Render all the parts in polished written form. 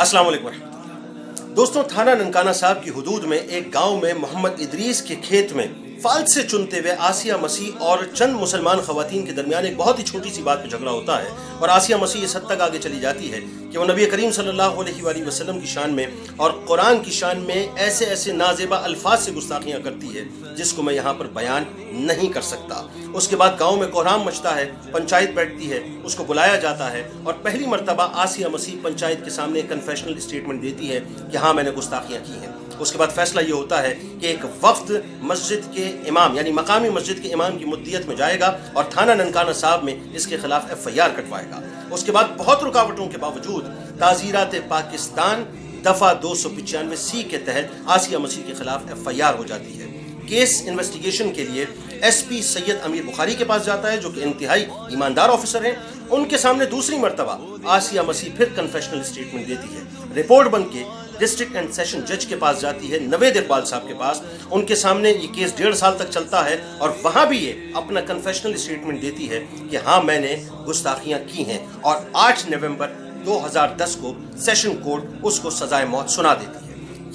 अस्सलाम वालेकुम। दोस्तों, थाना ननकाना साहब की हुदूद में एक गांव में मोहम्मद इदरीस के खेत में फाल्ट से चुनते हुए आसिया मसीह और चंद मुसलमान खवातीन के दरमियान एक बहुत ही छोटी सी बात पे झगड़ा होता है और आसिया मसीह इस हद तक आगे चली जाती है कि वो नबी करीम सल्लल्लाहु अलैहि वसल्लम की शान में और कुरान की शान में ऐसे ऐसे नाजेबा अल्फाज से गुस्ताखियाँ करती है जिसको मैं यहाँ पर बयान नहीं कर सकता। उसके बाद गांव में कोहराम मचता है, पंचायत बैठती है, उसको बुलाया जाता है और पहली मर्तबा आसिया मसीह पंचायत के सामने कन्फेशनल स्टेटमेंट देती है कि हाँ, मैंने गुस्ताखियाँ की हैं। उसके बाद फैसला ये होता है कि एक वफ्द मस्जिद के इमाम यानी मकामी मस्जिद के इमाम की मुद्दियत में जाएगा और थाना ननकाना साहब में इसके खिलाफ FIR कटवाएगा। उसके बाद बहुत रुकावटों के बावजूद ताज़ीरात पाकिस्तान दफ़ा 295C के तहत आसिया मसीह के खिलाफ FIR हो जाती है। केस इन्वेस्टिगेशन के लिए SP सैयद अमीर बुखारी के पास जाता है, जो कि इंतहाई ईमानदार ऑफिसर हैं। उनके सामने दूसरी मर्तबा आसिया मसीह फिर कन्फेशनल स्टेटमेंट देती है। रिपोर्ट बन के डिस्ट्रिक्ट एंड सेशन जज के पास जाती है, नवेद इकबाल साहब के पास। उनके सामने ये केस 1.5 साल तक चलता है और वहां भी ये अपना कन्फेशनल स्टेटमेंट देती है कि हाँ, मैंने गुस्ताखियां की हैं और 8 नवंबर 2010 को सेशन कोर्ट उसको सजाए मौत सुना देती है।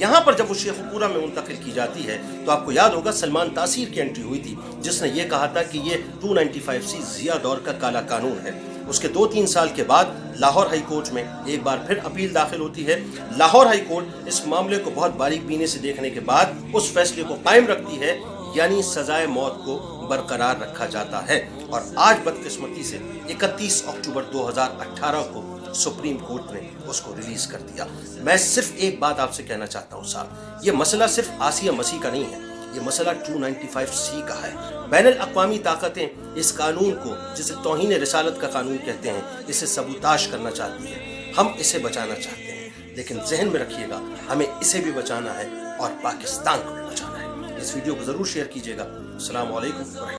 यहाँ पर जब वो शेखुपुरा में मुंतकिल की जाती है तो आपको याद होगा सलमान तासीर की एंट्री हुई थी, जिसने ये कहा था कि ये 295C जिया दौर का काला कानून है। उसके 2-3 साल के बाद लाहौर हाई कोर्ट में एक बार फिर अपील दाखिल होती है। लाहौर हाई कोर्ट इस मामले को बहुत बारीक बीने से देखने के बाद उस फैसले को कायम रखती है, यानी सजाए मौत को बरकरार रखा जाता है। और आज बदकिस्मती से 31 अक्टूबर 2018 को सुप्रीम कोर्ट ने उसको रिलीज कर दिया। मैं सिर्फ एक बात आपसे कहना चाहता हूँ साहब, ये मसला सिर्फ आसिया मसीह का नहीं है, ये मसला 295C का है। बैनुल अक़वामी ताकतें इस कानून को, जिसे तौहीन रिसालत का कानून कहते हैं, इसे सबूताश करना चाहती हैं। हम इसे बचाना चाहते हैं, लेकिन जहन में रखिएगा, हमें इसे भी बचाना है और पाकिस्तान को भी बचाना है। इस वीडियो को ज़रूर शेयर कीजिएगा। अस्सलाम वालेकुम।